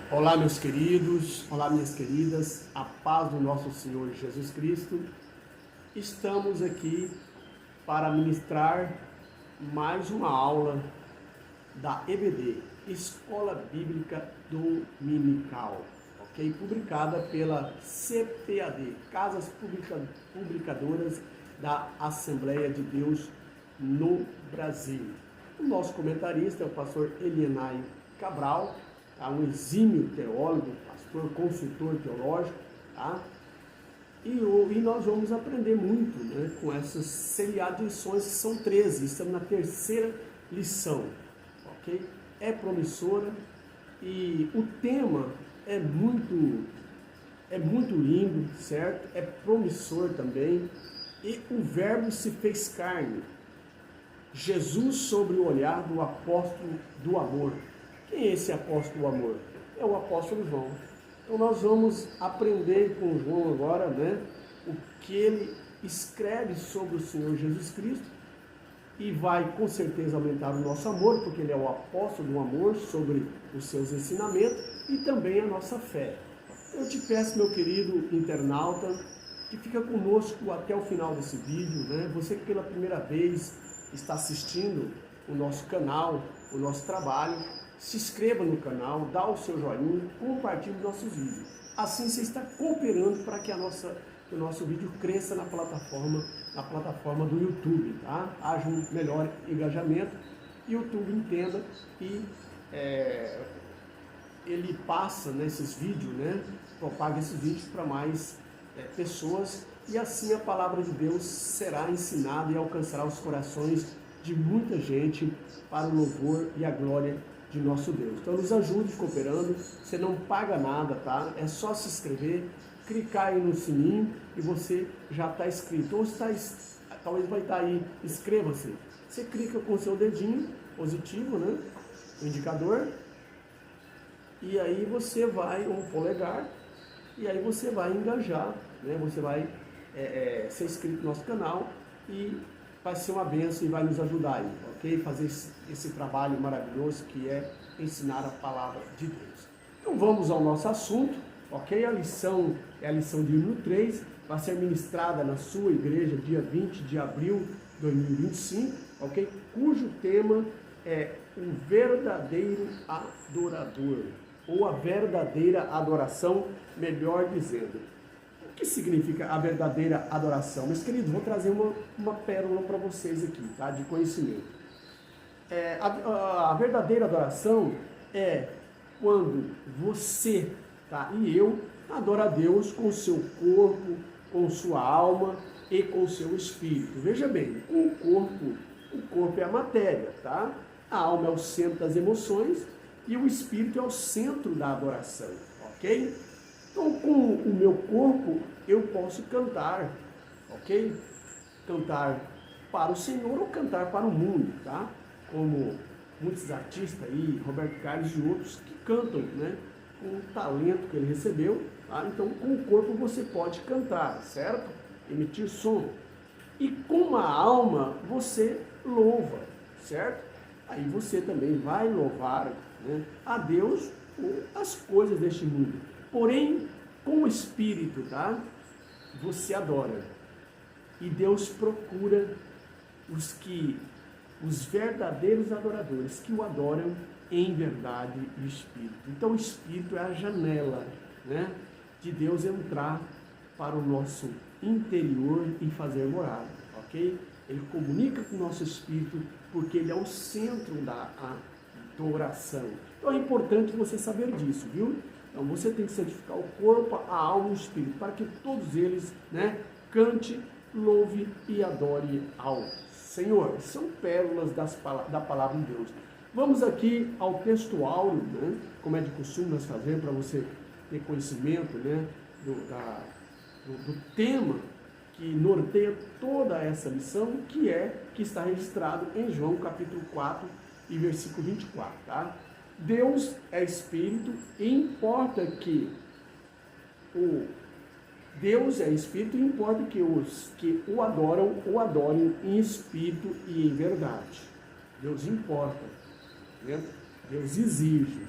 Olá, meus queridos, olá, minhas queridas, a paz do nosso Senhor Jesus Cristo. Estamos aqui para ministrar mais uma aula da EBD, Escola Bíblica Dominical, ok? Publicada pela CPAD, Casas Publicadoras da Assembleia de Deus no Brasil. O nosso comentarista é o pastor Elienay Cabral, tá? Um exímio teólogo, pastor, consultor teológico, tá? E nós vamos aprender muito, né, com essas seriadas de lições, que são 13, estamos na terceira lição, ok? É promissora e o tema é muito lindo, certo? É promissor também, e o verbo se fez carne. Jesus sobre o olhar do apóstolo do amor. Quem é esse apóstolo do amor? É o apóstolo João. Então nós vamos aprender com João agora, né, o que ele escreve sobre o Senhor Jesus Cristo, e vai com certeza aumentar o nosso amor, porque ele é o apóstolo do amor, sobre os seus ensinamentos e também a nossa fé. Eu te peço, meu querido internauta, que fica conosco até o final desse vídeo, né? Você que pela primeira vez está assistindo o nosso canal, o nosso trabalho, se inscreva no canal, dá o seu joinha, compartilhe os nossos vídeos. Assim você está cooperando para que o nosso vídeo cresça na plataforma do YouTube, tá? Haja um melhor engajamento e o YouTube entenda e ele passa nesses vídeos, né? Propaga esses vídeos para mais pessoas, e assim a palavra de Deus será ensinada e alcançará os corações de muita gente para o louvor e a glória de nosso Deus. Então nos ajude cooperando, você não paga nada, tá? É só se inscrever, clicar aí no sininho e você já está inscrito. Ou talvez vai estar aí, inscreva-se. Você clica com o seu dedinho positivo, né? O indicador, e aí você vai, um polegar, e aí você vai engajar, né? Você vai ser inscrito no nosso canal e vai ser uma bênção e vai nos ajudar aí, ok? Fazer esse trabalho maravilhoso que é ensinar a palavra de Deus. Então vamos ao nosso assunto, ok? A lição é a lição de número 3, vai ser ministrada na sua igreja dia 20 de abril de 2025, ok? Cujo tema é o verdadeiro adorador, ou a verdadeira adoração, melhor dizendo. O que significa a verdadeira adoração? Meus queridos, vou trazer uma pérola para vocês aqui, tá? De conhecimento. A verdadeira adoração é quando você, tá? E eu adoro a Deus com o seu corpo, com sua alma e com o seu espírito. Veja bem, o corpo é a matéria, tá? A alma é o centro das emoções e o espírito é o centro da adoração, ok? Então, com o meu corpo, eu posso cantar, ok? Cantar para o Senhor ou cantar para o mundo, tá? Como muitos artistas aí, Roberto Carlos e outros, que cantam, né? Com o talento que ele recebeu, tá? Então, com o corpo você pode cantar, certo? Emitir som. E com a alma você louva, certo? Aí você também vai louvar, né, a Deus ou as coisas deste mundo. Porém, com o espírito, tá? Você adora. E Deus procura os verdadeiros adoradores, que o adoram em verdade e espírito. Então o espírito é a janela, né, de Deus entrar para o nosso interior e fazer morada, ok? Ele comunica com o nosso espírito, porque ele é o centro da adoração. Então é importante você saber disso, viu? Então você tem que santificar o corpo, a alma e o espírito, para que todos eles, né, cante, louve e adore ao Senhor. São pérolas da palavra de Deus. Vamos aqui ao texto áureo, né, como é de costume nós fazer, para você ter conhecimento, né, do tema que norteia toda essa lição, que está registrado em João capítulo 4 e versículo 24, tá? Deus é espírito e importa que Deus é espírito e importa que os que o adoram, o adorem em espírito e em verdade. Deus importa, né? Deus exige.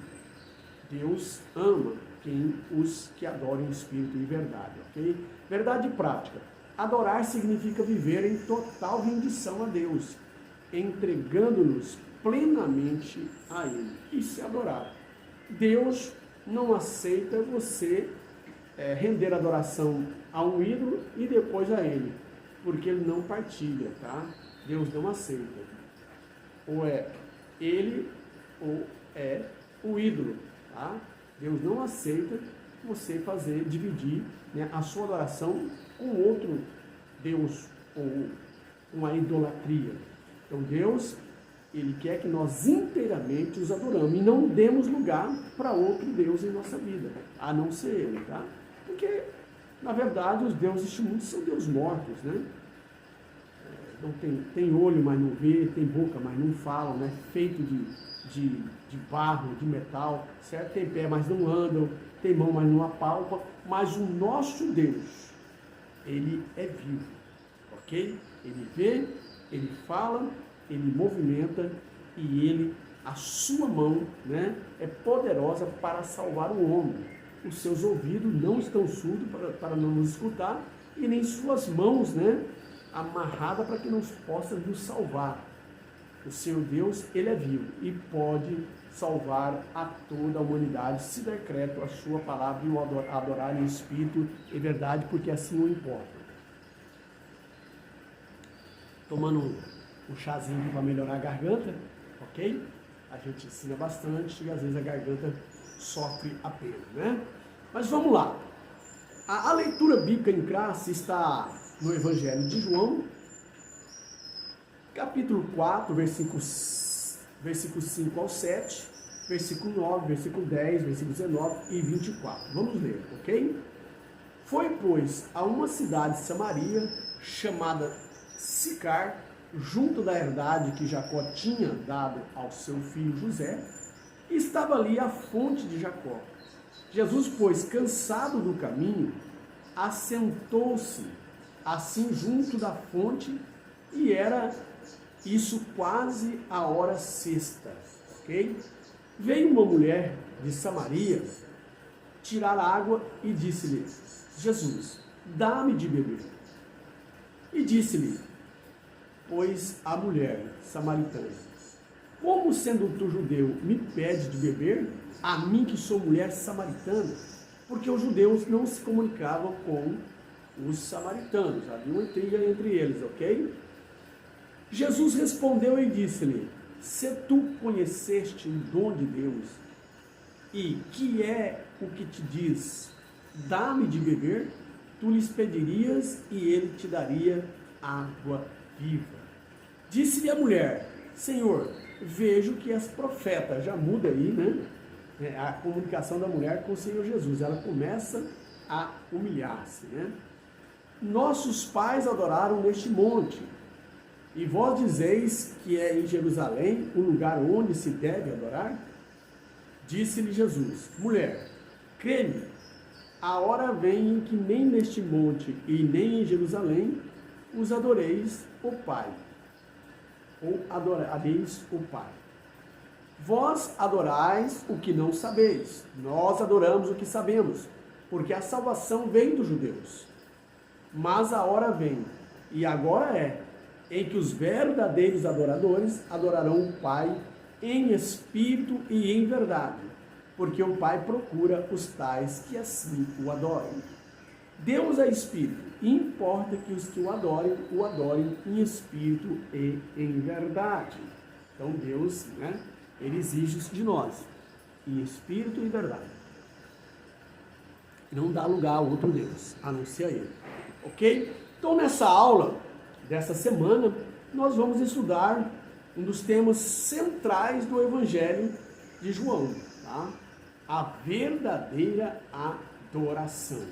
Deus ama os que adoram em espírito e verdade, ok? Verdade prática. Adorar significa viver em total rendição a Deus, entregando-nos plenamente a Ele. Isso é adorar. Deus não aceita você render adoração a um ídolo e depois a Ele, porque Ele não partilha, tá? Deus não aceita. Ou é Ele ou é o ídolo, tá? Deus não aceita você dividir, né, a sua adoração com outro Deus ou uma idolatria. Então Deus, Ele quer que nós inteiramente os adoramos e não demos lugar para outro Deus em nossa vida, a não ser Ele, tá? Porque, na verdade, os deuses deste mundo são deuses mortos, né? Não tem olho, mas não vê, tem boca, mas não fala, né? Feito de barro, de metal, certo? Tem pé, mas não andam, tem mão, mas não apalpam. Mas o nosso Deus, Ele é vivo, ok? Ele vê, Ele fala, Ele movimenta e a sua mão, né, é poderosa para salvar o homem. Os seus ouvidos não estão surdos para não nos escutar e nem suas mãos, né, amarradas para que não possa nos salvar. O Senhor Deus, Ele é vivo e pode salvar a toda a humanidade, se decreto a sua palavra e o adorar em espírito e verdade, porque assim o importa. Tomando um chazinho para melhorar a garganta, ok? A gente ensina bastante e às vezes a garganta sofre apenas, né? Mas vamos lá. A leitura bíblica em classe está no Evangelho de João, capítulo 4, versículos 5 ao 7, versículo 9, versículo 10, versículo 19 e 24. Vamos ler, ok? Foi, pois, a uma cidade de Samaria, chamada Sicar, junto da herdade que Jacó tinha dado ao seu filho José, e estava ali a fonte de Jacó. Jesus, pois, cansado do caminho, assentou-se assim junto da fonte, e era isso quase a hora sexta, ok? Veio uma mulher de Samaria tirar água e disse-lhe: Jesus, dá-me de beber. E disse-lhe, pois a mulher samaritana: como sendo tu judeu me pede de beber, a mim que sou mulher samaritana? Porque os judeus não se comunicavam com os samaritanos, havia uma intriga entre eles, ok? Jesus respondeu e disse-lhe: se tu conheceste o dom de Deus, e que é o que te diz, dá-me de beber, tu lhes pedirias e ele te daria água viva. Disse-lhe a mulher: Senhor, vejo que és profeta. Já muda aí, né? A comunicação da mulher com o Senhor Jesus. Ela começa a humilhar-se, né? Nossos pais adoraram neste monte, e vós dizeis que é em Jerusalém o lugar onde se deve adorar? Disse-lhe Jesus: mulher, crê-me, a hora vem em que nem neste monte e nem em Jerusalém os adoreis o Pai, ou adorareis o Pai. Vós adorais o que não sabeis, nós adoramos o que sabemos, porque a salvação vem dos judeus. Mas a hora vem, e agora é, em que os verdadeiros adoradores adorarão o Pai em espírito e em verdade, porque o Pai procura os tais que assim o adorem. Deus é espírito, e importa que os que o adorem em espírito e em verdade. Então Deus, né, Ele exige isso de nós, em espírito e verdade. Não dá lugar a outro Deus, a não ser a Ele. Ok? Então nessa aula dessa semana, nós vamos estudar um dos temas centrais do Evangelho de João, tá? A verdadeira adoração.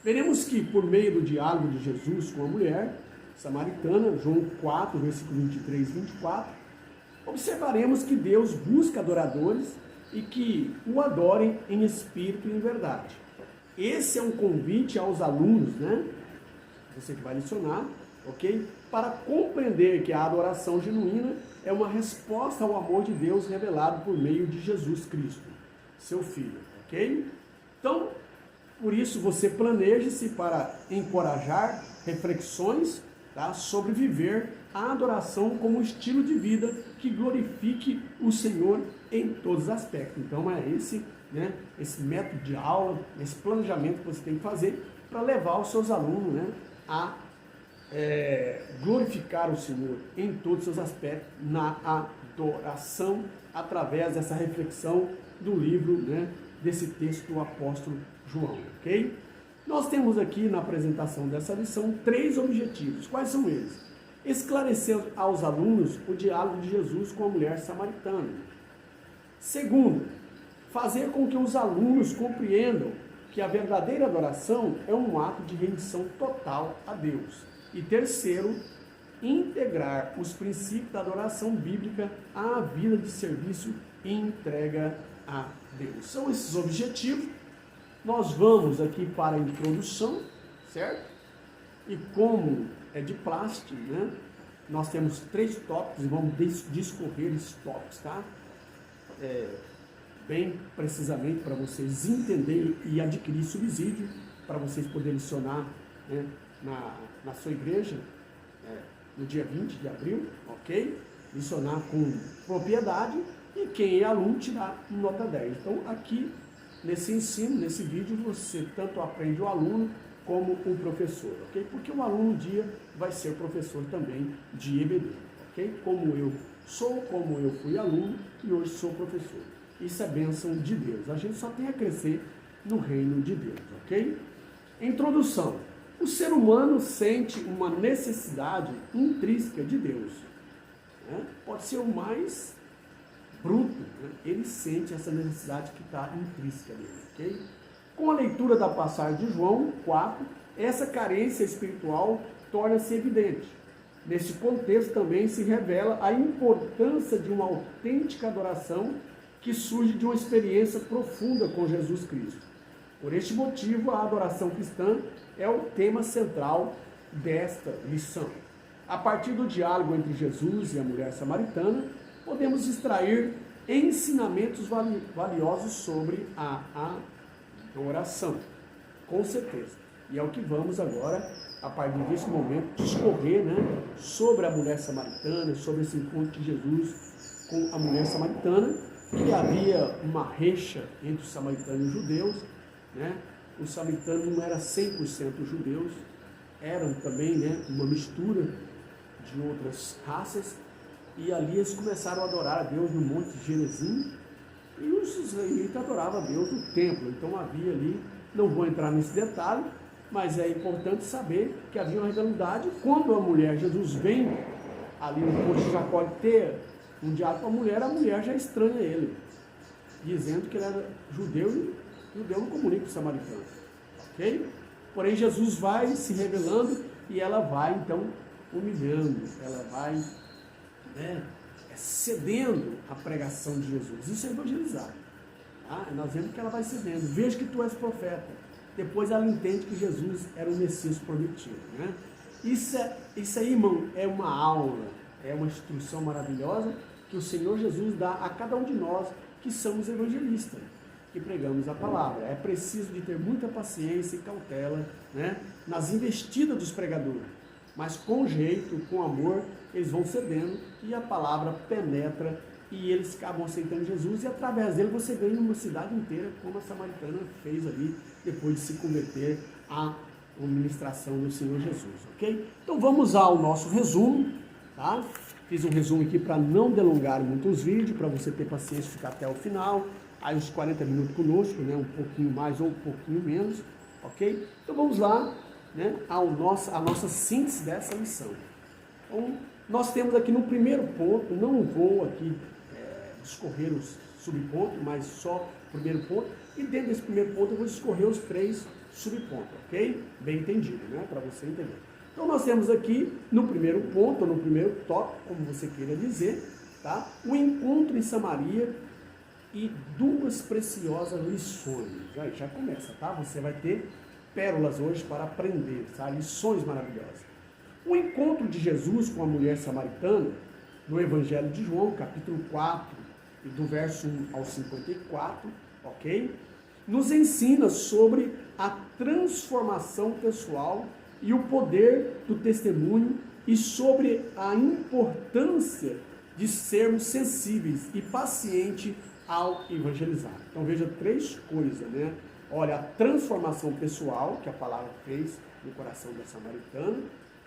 Veremos que por meio do diálogo de Jesus com a mulher samaritana, João 4, versículo 23 e 24, observaremos que Deus busca adoradores e que o adorem em espírito e em verdade. Esse é um convite aos alunos, né? Você que vai lecionar, ok? Para compreender que a adoração genuína é uma resposta ao amor de Deus revelado por meio de Jesus Cristo. seu filho, ok? Então, por isso você planeje-se para encorajar reflexões, tá, sobre viver a adoração como um estilo de vida que glorifique o Senhor em todos os aspectos. Então é esse, né, esse método de aula, esse planejamento que você tem que fazer para levar os seus alunos, né, a glorificar o Senhor em todos os seus aspectos na adoração, através dessa reflexão do livro, né, desse texto do apóstolo João, ok? Nós temos aqui na apresentação dessa lição 3 objetivos. Quais são eles? Esclarecer aos alunos o diálogo de Jesus com a mulher samaritana. Segundo, fazer com que os alunos compreendam que a verdadeira adoração é um ato de rendição total a Deus. E terceiro, integrar os princípios da adoração bíblica à vida de serviço e entrega a Deus. São esses objetivos. Nós vamos aqui para a introdução, certo? E como é de plástico, né? Nós temos 3 tópicos e vamos discorrer esses tópicos, tá? Bem precisamente para vocês entenderem e adquirir subsídio, para vocês poderem licionar, né, na sua igreja, no dia 20 de abril, ok? Licionar com propriedade e quem é aluno tirar nota 10. Então aqui, nesse ensino, nesse vídeo, você tanto aprende o aluno como o professor, ok? Porque o aluno um dia vai ser professor também de EBD, ok? Como eu fui aluno e hoje sou professor. Isso é bênção de Deus. A gente só tem a crescer no reino de Deus, ok? Introdução. O ser humano sente uma necessidade intrínseca de Deus, né? Pode ser o mais bruto, né? Ele sente essa necessidade que está intrínseca dele, ok? Com a leitura da passagem de João 4, essa carência espiritual torna-se evidente. Nesse contexto também se revela a importância de uma autêntica adoração que surge de uma experiência profunda com Jesus Cristo. Por este motivo, a adoração cristã é o tema central desta lição. A partir do diálogo entre Jesus e a mulher samaritana, podemos extrair ensinamentos valiosos sobre a adoração, com certeza. E é o que vamos agora, a partir desse momento, discorrer, né, sobre a mulher samaritana, sobre esse encontro de Jesus com a mulher samaritana, que havia uma rixa entre os samaritanos e os judeus, né? Os samaritanos não eram 100% judeus, eram também, né, uma mistura de outras raças, e ali eles começaram a adorar a Deus no Monte Gerizim, e os israelitas adoravam a Deus no templo. Então havia ali, não vou entrar nesse detalhe, mas é importante saber que havia uma rivalidade. Quando a mulher, Jesus vem ali no posto de Jacó ter um diálogo com a mulher já estranha ele, dizendo que ele era judeu e judeu não comunica com os samaritanos, ok? Porém Jesus vai se revelando e ela vai então humilhando, ela vai, né, cedendo à pregação de Jesus. Isso é evangelizar, tá? Nós vemos que ela vai cedendo. Veja que tu és profeta. Depois ela entende que Jesus era o Messias prometido, né? Isso aí, irmão, é uma aula, é uma instrução maravilhosa que o Senhor Jesus dá a cada um de nós que somos evangelistas, que pregamos a palavra. É preciso de ter muita paciência e cautela, né, nas investidas dos pregadores, mas com jeito, com amor, eles vão cedendo e a palavra penetra e eles acabam aceitando Jesus, e através dele você ganha uma cidade inteira, como a samaritana fez ali, depois de se converter à ministração do Senhor Jesus, ok? Então vamos ao nosso resumo, tá? Fiz um resumo aqui para não delongar muito os vídeos, para você ter paciência de ficar até o final, aí uns 40 minutos conosco, né? Um pouquinho mais ou um pouquinho menos, ok? Então vamos lá, né? A nossa síntese dessa lição. Então, nós temos aqui no primeiro ponto, não vou aqui discorrer os subpontos, mas só o primeiro ponto, e dentro desse primeiro ponto eu vou discorrer os 3 subpontos, ok? Bem entendido, né? Para você entender. Então nós temos aqui no primeiro ponto, ou no primeiro tópico, como você queira dizer, tá? O encontro em Samaria e 2 preciosas lições. Aí já começa, tá? Você vai ter pérolas hoje para aprender, tá? Lições maravilhosas. O encontro de Jesus com a mulher samaritana, no Evangelho de João, capítulo 4, e do verso 1 ao 54, ok? Nos ensina sobre a transformação pessoal e o poder do testemunho e sobre a importância de sermos sensíveis e pacientes ao evangelizar. Então veja 3 coisas, né? Olha, a transformação pessoal que a palavra fez no coração da samaritana,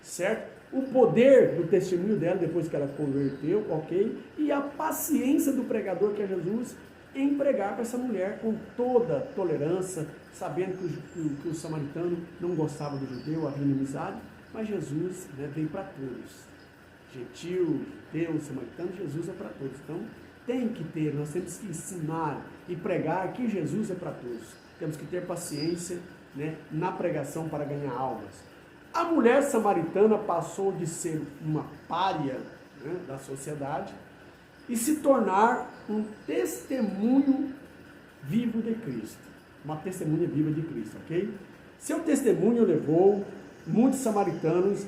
certo? O poder do testemunho dela depois que ela converteu, ok? E a paciência do pregador, que é Jesus, em pregar para essa mulher com toda tolerância, sabendo que o samaritano não gostava do judeu, havia inimizade, mas Jesus, né, veio para todos. Gentil, judeu, samaritano, Jesus é para todos. Então, nós temos que ensinar e pregar que Jesus é para todos. Temos que ter paciência, né, na pregação para ganhar almas. A mulher samaritana passou de ser uma pária, né, da sociedade e se tornar um testemunho vivo de Cristo. Uma testemunha viva de Cristo, ok? Seu testemunho levou muitos samaritanos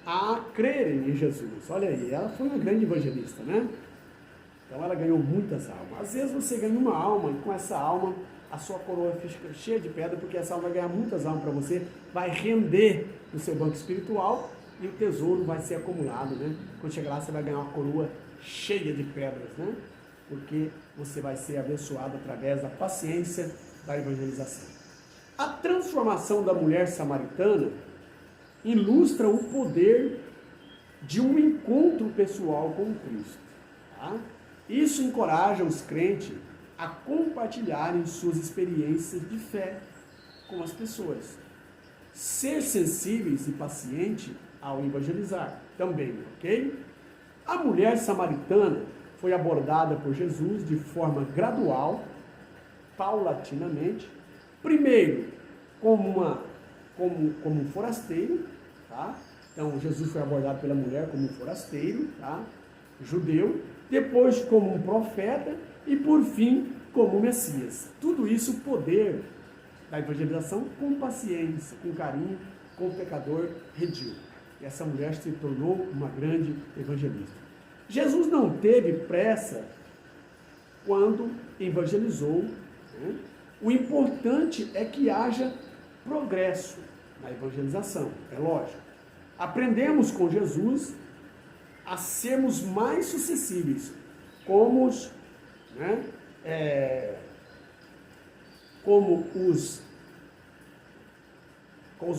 a crerem em Jesus. Olha aí, ela foi uma grande evangelista, né? Então ela ganhou muitas almas. Às vezes você ganha uma alma e com essa alma a sua coroa fica cheia de pedra, porque essa alma vai ganhar muitas almas para você, vai render no seu banco espiritual e o tesouro vai ser acumulado, né? Quando chegar lá você vai ganhar uma coroa cheia de pedras, né? Porque você vai ser abençoado através da paciência da evangelização. A transformação da mulher samaritana ilustra o poder de um encontro pessoal com Cristo. Tá? Isso encoraja os crentes a compartilharem suas experiências de fé com as pessoas. Ser sensíveis e pacientes ao evangelizar também, ok? A mulher samaritana foi abordada por Jesus de forma gradual, paulatinamente, primeiro como um forasteiro, tá? Então Jesus foi abordado pela mulher como um forasteiro, tá? Judeu, depois como um profeta e por fim como um Messias. Tudo isso o poder da evangelização com paciência, com carinho, com o pecador redil. E essa mulher se tornou uma grande evangelista. Jesus não teve pressa quando evangelizou, né? O importante é que haja progresso na evangelização, é lógico. Aprendemos com Jesus a sermos mais sucessíveis, como os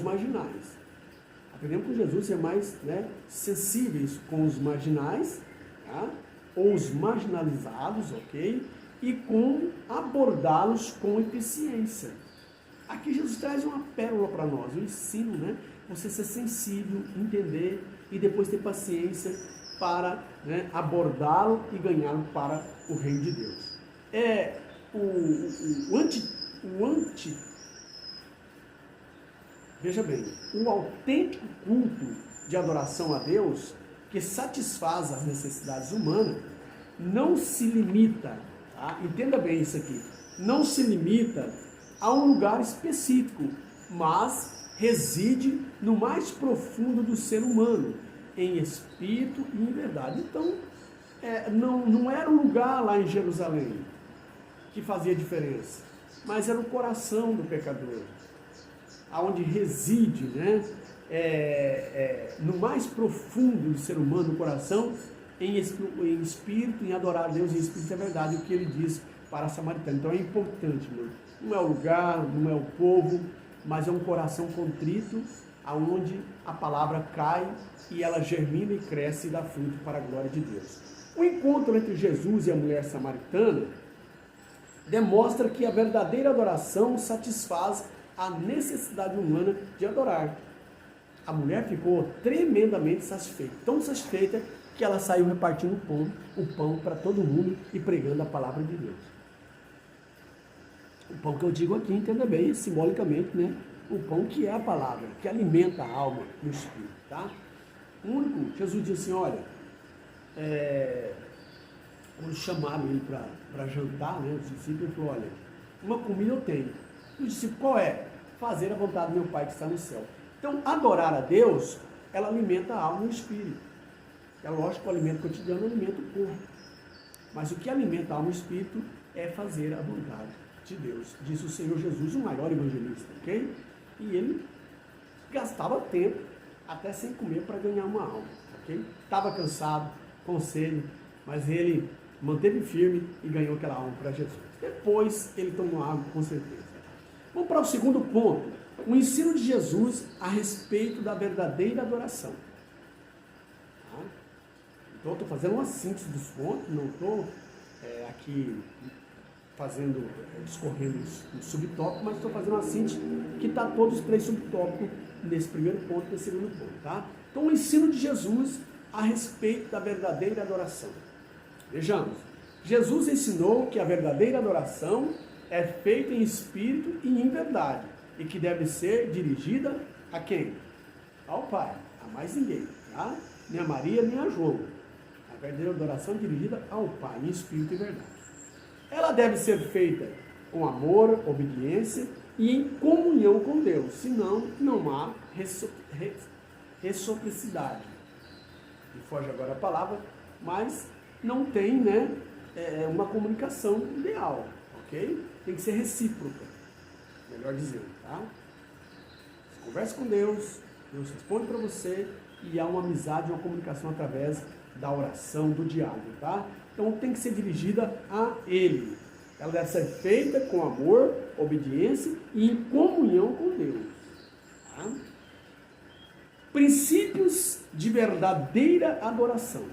marginais. Aprendemos com Jesus a ser mais, né, sensíveis com os marginais, tá? Ou os marginalizados, ok? E com abordá-los com eficiência. Aqui Jesus traz uma pérola para nós, um ensino, né? Você ser sensível, entender e depois ter paciência para, né, abordá-lo e ganhá-lo para o reino de Deus. Veja bem, o autêntico culto de adoração a Deus, que satisfaz as necessidades humanas, não se limita, tá? Entenda bem isso aqui, não se limita a um lugar específico, mas reside no mais profundo do ser humano, em espírito e em verdade. Então, não era um lugar lá em Jerusalém que fazia diferença, mas era o coração do pecador, aonde reside, né, no mais profundo do ser humano, no coração, em espírito, em adorar a Deus em espírito é verdade, o que ele diz para a samaritana. Então é importante, meu. Não é o lugar, não é o povo, mas é um coração contrito, aonde a palavra cai e ela germina e cresce e dá fruto para a glória de Deus. O encontro entre Jesus e a mulher samaritana demonstra que a verdadeira adoração satisfaz a necessidade humana de adorar. A mulher ficou tremendamente satisfeita, tão satisfeita que ela saiu repartindo o pão para todo mundo e pregando a palavra de Deus. O pão que eu digo aqui, entenda bem, simbolicamente, né? O pão que é a palavra, que alimenta a alma e o espírito, tá? O único, Jesus disse assim, olha, quando chamaram ele para jantar, né, os discípulos, ele falou, olha, uma comida eu tenho. Os discípulos, qual é? Fazer a vontade do meu Pai que está no céu. Então, adorar a Deus, ela alimenta a alma e o espírito. É lógico que o alimento cotidiano alimenta o corpo. Mas o que alimenta a alma e o espírito é fazer a vontade de Deus, disse o Senhor Jesus, o maior evangelista, ok? E ele gastava tempo até sem comer para ganhar uma alma, ok? Estava cansado, com sede, mas ele manteve firme e ganhou aquela alma para Jesus. Depois ele tomou água, com certeza. Vamos para o segundo ponto, o ensino de Jesus a respeito da verdadeira adoração. Tá? Então, estou fazendo uma síntese dos pontos, não estou aqui discorrendo os subtópicos, mas estou fazendo uma síntese que está todos os três subtópicos nesse primeiro ponto e nesse segundo ponto. Tá? Então, o ensino de Jesus a respeito da verdadeira adoração. Vejamos, Jesus ensinou que a verdadeira adoração é feita em espírito e em verdade, e que deve ser dirigida a quem? Ao Pai, a mais ninguém, tá? Nem a Maria, nem a João. A verdadeira adoração é dirigida ao Pai, em espírito e verdade. Ela deve ser feita com amor, obediência e em comunhão com Deus, senão não há reciprocidade. E foge agora a palavra, mas não tem, uma comunicação ideal, ok? Tem que ser recíproca, melhor dizendo, tá? Você conversa com Deus, Deus responde para você e há uma amizade, uma comunicação através da oração, do diálogo, tá? Então tem que ser dirigida a Ele. Ela deve ser feita com amor, obediência e em comunhão com Deus, tá? Princípios de verdadeira adoração.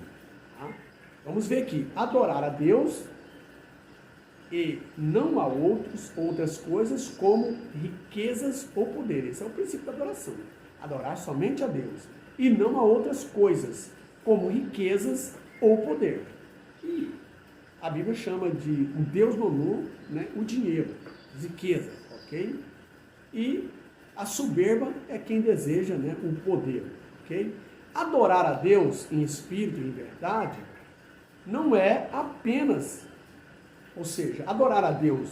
Tá? Vamos ver aqui. Adorar a Deus e não a outras coisas como riquezas ou poder. Esse é o princípio da adoração. Adorar somente a Deus e não a outras coisas como riquezas ou poder. E a Bíblia chama de o Deus mamon, o dinheiro, riqueza, ok? E a soberba é quem deseja o poder, ok? Adorar a Deus em espírito e em verdade não é apenas, ou seja, adorar a Deus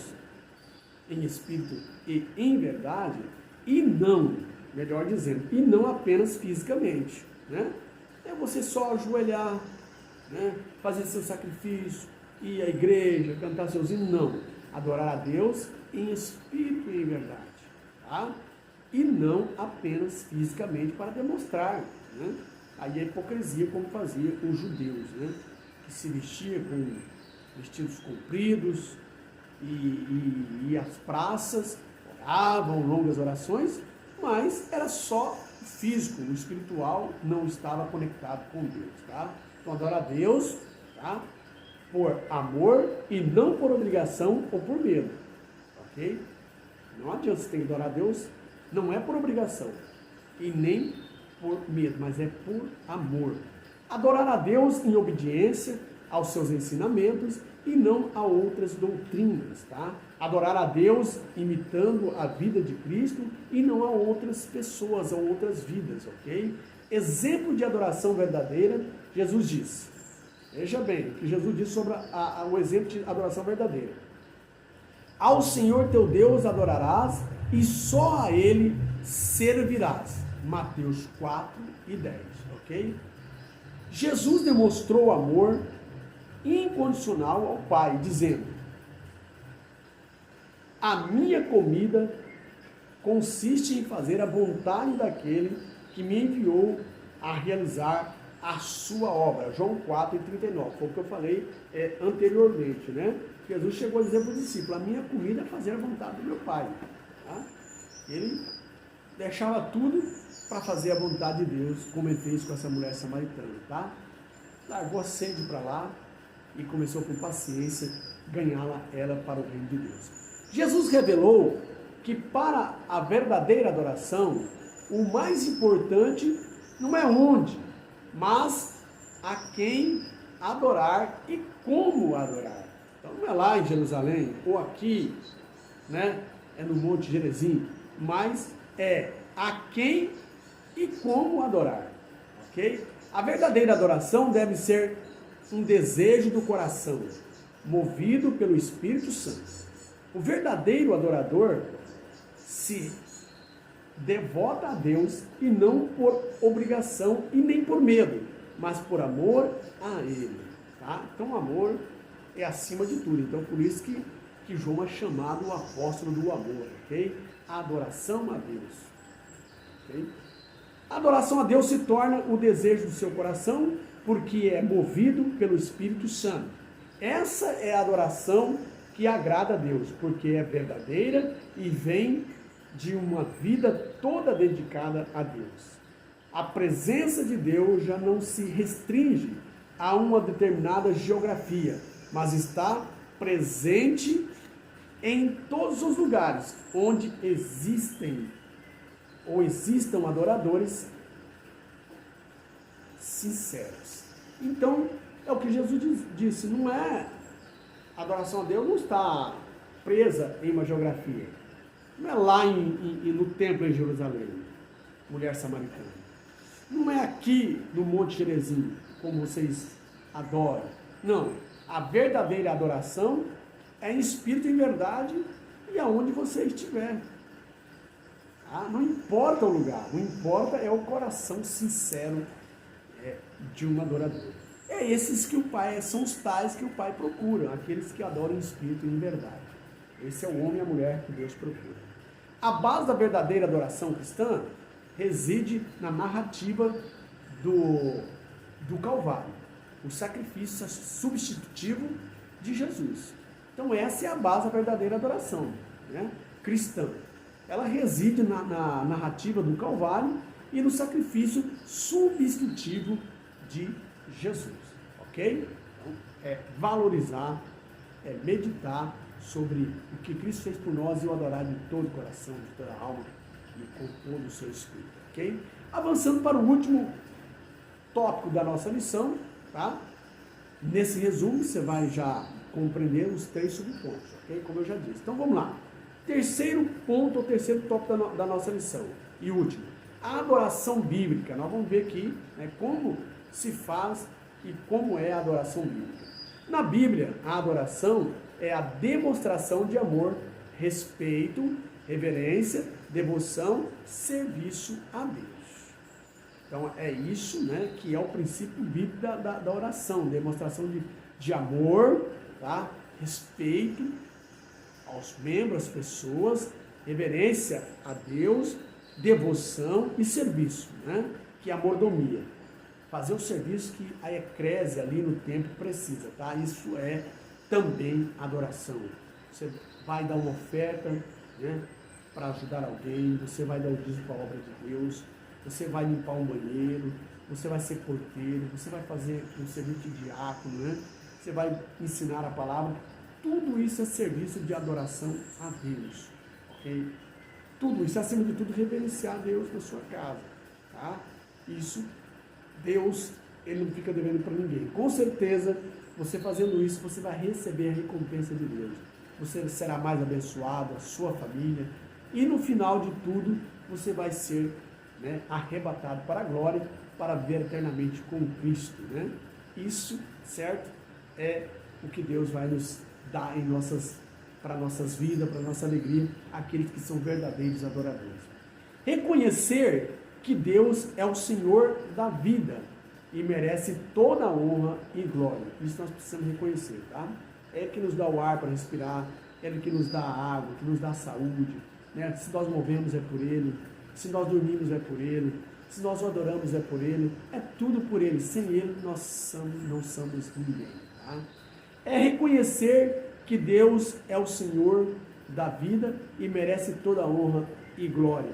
em espírito e em verdade, e não, melhor dizendo, e não apenas fisicamente, É você só ajoelhar, fazer seu sacrifício, ir à igreja, cantar seus hinos, não. Adorar a Deus em espírito e em verdade, tá? E não apenas fisicamente para demonstrar, Aí a hipocrisia como fazia os judeus, Que se vestia com vestidos compridos e às praças, oravam longas orações, mas era só físico, o espiritual não estava conectado com Deus, tá? Então adora a Deus, tá? Por amor e não por obrigação ou por medo, ok? Não adianta você ter que adorar a Deus, não é por obrigação e nem por medo, mas é por amor. Adorar a Deus em obediência aos seus ensinamentos e não a outras doutrinas, tá? Adorar a Deus imitando a vida de Cristo e não a outras pessoas, a outras vidas, ok? Exemplo de adoração verdadeira, Jesus disse. Veja bem o que Jesus disse sobre o exemplo de adoração verdadeira. Ao Senhor teu Deus adorarás e só a Ele servirás. Mateus 4 e 10, ok? Jesus demonstrou amor incondicional ao Pai, dizendo: a minha comida consiste em fazer a vontade daquele que me enviou a realizar a sua obra. João 4 e 39, foi o que eu falei anteriormente, Jesus chegou a dizer para o discípulo: a minha comida é fazer a vontade do meu Pai. Tá? Ele deixava tudo para fazer a vontade de Deus, como ele fez com essa mulher samaritana, tá? Largou a sede para lá e começou com paciência ganhá-la ela para o reino de Deus. Jesus revelou que para a verdadeira adoração, o mais importante não é onde, mas a quem adorar e como adorar. Então não é lá em Jerusalém, ou aqui, é no Monte Gerezim, mas é a quem e como adorar, ok? A verdadeira adoração deve ser um desejo do coração, movido pelo Espírito Santo. O verdadeiro adorador se devota a Deus e não por obrigação e nem por medo, mas por amor a Ele, tá? Então o amor é acima de tudo. Então por isso que que João é chamado o apóstolo do amor, ok? A adoração a Deus, ok? A adoração a Deus se torna o desejo do seu coração, porque é movido pelo Espírito Santo. Essa é a adoração que agrada a Deus, porque é verdadeira e vem de uma vida toda dedicada a Deus. A presença de Deus já não se restringe a uma determinada geografia, mas está presente em todos os lugares onde existem ou existam adoradores sinceros. Então, é o que Jesus disse, não é, a adoração a Deus não está presa em uma geografia. Não é lá no templo em Jerusalém, mulher samaritana. Não é aqui no Monte Gerizim, como vocês adoram. Não, a verdadeira adoração é em espírito e em verdade e aonde você estiver. Tá? Não importa o lugar, o importa é o coração sincero de um adorador. É esses que o Pai, são os tais que o Pai procura, aqueles que adoram em espírito e em verdade. Esse é o homem e a mulher que Deus procura. A base da verdadeira adoração cristã reside na narrativa do Calvário, o sacrifício substitutivo de Jesus. Então essa é a base da verdadeira adoração, né, cristã. Ela reside na narrativa do Calvário e no sacrifício substitutivo de Jesus, ok? Então, é valorizar, é meditar sobre o que Cristo fez por nós e o adorar de todo o coração, de toda a alma e com todo o seu espírito, ok? Avançando para o último tópico da nossa lição, tá? Nesse resumo você vai já compreender os 3 subpontos, ok? Como eu já disse. Então vamos lá. Terceiro ponto, ou terceiro tópico da nossa lição e último, a adoração bíblica. Nós vamos ver aqui, né, como se faz e como é a adoração bíblica. Na Bíblia, a adoração é a demonstração de amor, respeito, reverência, devoção, serviço a Deus. Então é isso, né, que é o princípio bíblico da oração, demonstração de amor, tá? Respeito aos membros, às pessoas, reverência a Deus, devoção e serviço, né? Que é a mordomia. Fazer o serviço que a eclésia ali no templo precisa, tá? Isso é também adoração. Você vai dar uma oferta, né, para ajudar alguém, você vai dar o dízimo para a obra de Deus, você vai limpar um banheiro, você vai ser porteiro, você vai fazer um serviço de diácono, né? Você vai ensinar a palavra. Tudo isso é serviço de adoração a Deus, ok? Tudo isso, acima de tudo, reverenciar a Deus na sua casa, tá? Isso, Deus, Ele não fica devendo para ninguém. Com certeza, você fazendo isso, você vai receber a recompensa de Deus. Você será mais abençoado, a sua família, e no final de tudo, você vai ser, né, arrebatado para a glória, para viver eternamente com Cristo, né? Isso, certo? É o que Deus vai nos dar para nossas vidas, para nossa alegria, aqueles que são verdadeiros adoradores. Reconhecer que Deus é o Senhor da vida e merece toda a honra e glória. Isso nós precisamos reconhecer, tá? É Ele que nos dá o ar para respirar, é Ele que nos dá a água, que nos dá a saúde, né? Se nós movemos é por Ele, se nós dormimos é por Ele, se nós o adoramos é por Ele, é tudo por Ele. Sem Ele nós não somos ninguém, tá? É reconhecer que Deus é o Senhor da vida e merece toda a honra e glória.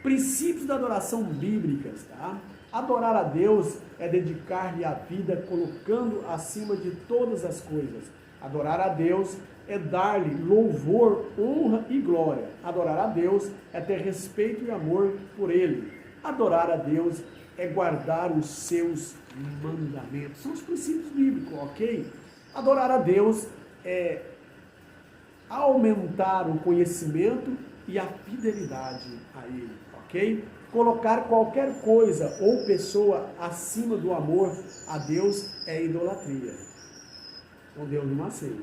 Princípios da adoração bíblicas, tá? Adorar a Deus é dedicar-lhe a vida, colocando acima de todas as coisas. Adorar a Deus é dar-lhe louvor, honra e glória. Adorar a Deus é ter respeito e amor por Ele. Adorar a Deus é guardar os seus mandamentos. São os princípios bíblicos, ok? Adorar a Deus é aumentar o conhecimento e a fidelidade a Ele, ok? Colocar qualquer coisa ou pessoa acima do amor a Deus é idolatria. Então Deus não aceita.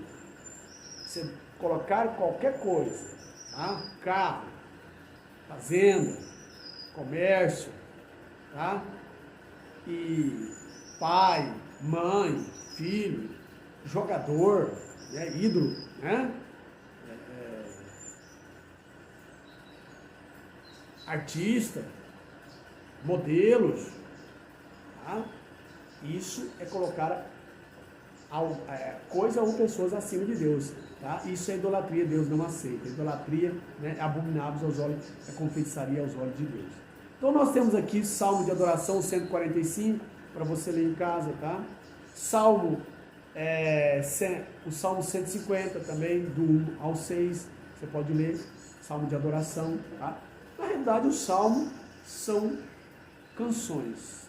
Você colocar qualquer coisa, tá? Carro, fazenda, comércio, tá? E pai, mãe, filho, jogador, né? Ídolo, né? artista, modelos, tá? Isso é colocar coisa ou pessoas acima de Deus, tá? Isso é idolatria, Deus não aceita. Idolatria, né, é abominável aos olhos, é como feitiçaria aos olhos de Deus. Então nós temos aqui Salmo de Adoração 145, para você ler em casa, tá? O Salmo 150 também, do 1 ao 6, você pode ler, Salmo de Adoração, tá? Na realidade, os salmos são canções,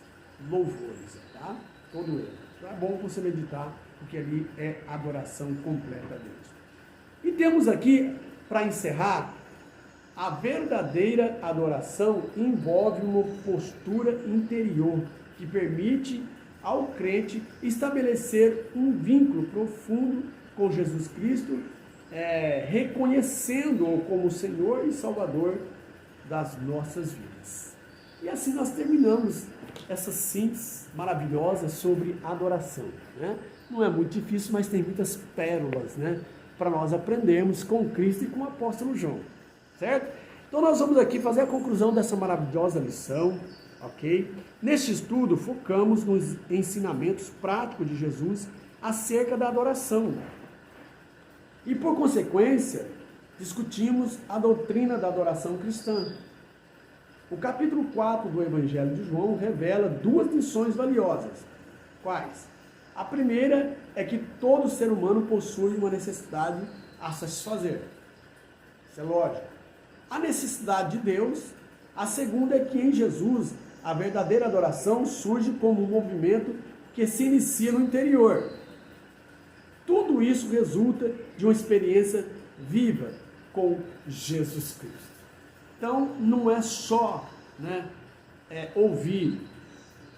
louvores, tá? Todo ele. Então é bom você meditar, porque ali é adoração completa a Deus. E temos aqui, para encerrar, a verdadeira adoração envolve uma postura interior que permite ao crente estabelecer um vínculo profundo com Jesus Cristo, reconhecendo-o como Senhor e Salvador das nossas vidas. E assim nós terminamos essa síntese maravilhosa sobre adoração, né? Não é muito difícil, mas tem muitas pérolas, né, para nós aprendermos com Cristo e com o apóstolo João, certo? Então nós vamos aqui fazer a conclusão dessa maravilhosa lição, ok? Neste estudo focamos nos ensinamentos práticos de Jesus acerca da adoração. E por consequência, discutimos a doutrina da adoração cristã. O capítulo 4 do Evangelho de João revela duas lições valiosas. Quais? A primeira é que todo ser humano possui uma necessidade a satisfazer. Isso é lógico. A necessidade de Deus. A segunda é que em Jesus a verdadeira adoração surge como um movimento que se inicia no interior. Tudo isso resulta de uma experiência viva com Jesus Cristo. Então, não é só, né, ouvir,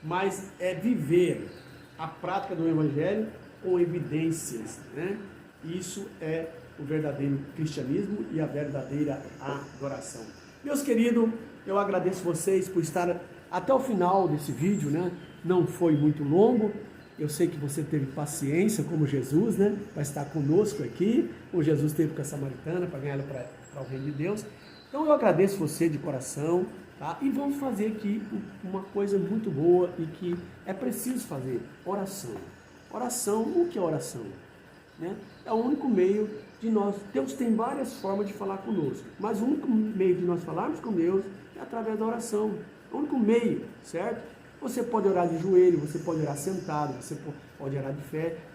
mas é viver a prática do Evangelho com evidências, né? Isso é o verdadeiro cristianismo e a verdadeira adoração. Meus queridos, eu agradeço vocês por estar até o final desse vídeo, né? Não foi muito longo. Eu sei que você teve paciência, como Jesus, né? Para estar conosco aqui. O Jesus teve com a samaritana para ganhar ela para o reino de Deus. Então eu agradeço você de coração, tá? E vamos fazer aqui uma coisa muito boa e que é preciso fazer: oração. Oração, o que é oração? Né? É o único meio de nós. Deus tem várias formas de falar conosco, mas o único meio de nós falarmos com Deus é através da oração. É o único meio, certo? Você pode orar de joelho, você pode orar sentado, você pode orar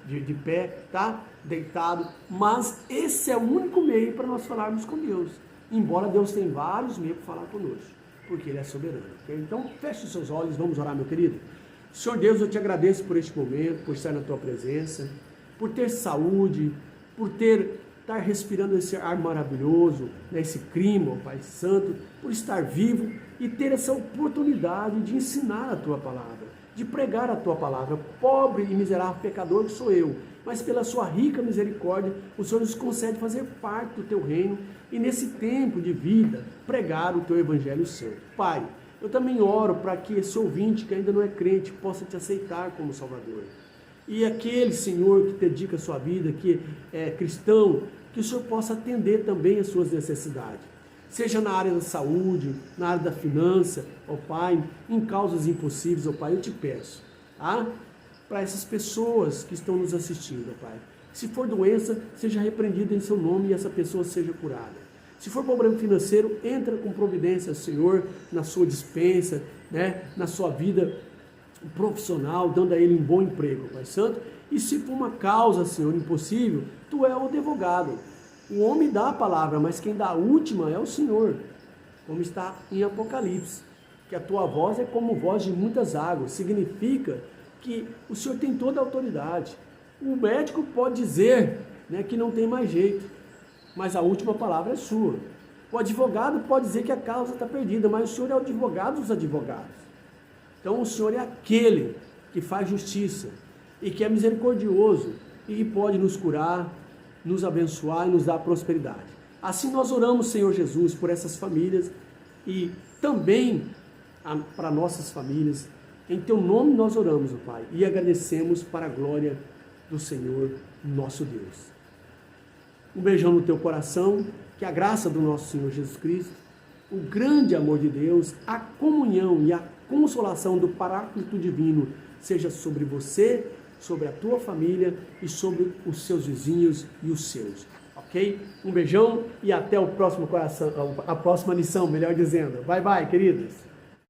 de pé, tá? Deitado, mas esse é o único meio para nós falarmos com Deus. Embora Deus tenha vários meios para falar conosco, porque Ele é soberano. Okay? Então, feche os seus olhos, vamos orar, meu querido. Senhor Deus, eu te agradeço por este momento, por estar na tua presença, por ter saúde, por estar respirando esse ar maravilhoso, né, esse clima, Pai Santo, por estar vivo e ter essa oportunidade de ensinar a tua palavra, de pregar a tua palavra. Pobre e miserável pecador que sou eu, mas pela sua rica misericórdia, o Senhor nos concede fazer parte do teu reino e nesse tempo de vida, pregar o teu evangelho santo. Pai, eu também oro para que esse ouvinte que ainda não é crente possa te aceitar como Salvador. E aquele, Senhor, que dedica a sua vida, que é cristão, que o Senhor possa atender também as suas necessidades. Seja na área da saúde, na área da finança, ó Pai, em causas impossíveis, ó Pai, eu te peço, tá? Para essas pessoas que estão nos assistindo, ó Pai. Se for doença, seja repreendida em seu nome e essa pessoa seja curada. Se for problema financeiro, entra com providência, Senhor, na sua dispensa, né, na sua vida profissional, dando a ele um bom emprego, Pai Santo. E se for uma causa, Senhor, impossível, tu é o advogado. O homem dá a palavra, mas quem dá a última é o Senhor, como está em Apocalipse, que a tua voz é como voz de muitas águas. Significa que o Senhor tem toda a autoridade. O médico pode dizer, né, que não tem mais jeito, mas a última palavra é sua. O advogado pode dizer que a causa está perdida, mas o Senhor é o advogado dos advogados. Então o Senhor é aquele que faz justiça e que é misericordioso e que pode nos curar, nos abençoar e nos dar prosperidade. Assim nós oramos, Senhor Jesus, por essas famílias e também para nossas famílias. Em teu nome nós oramos, ó Pai, e agradecemos para a glória do Senhor, nosso Deus. Um beijão no teu coração, que a graça do nosso Senhor Jesus Cristo, o grande amor de Deus, a comunhão e a consolação do Paráclito Divino seja sobre você, sobre a tua família e sobre os seus vizinhos e os seus. Ok? Um beijão e até o próximo coração, a próxima lição, melhor dizendo. Bye, bye, queridos.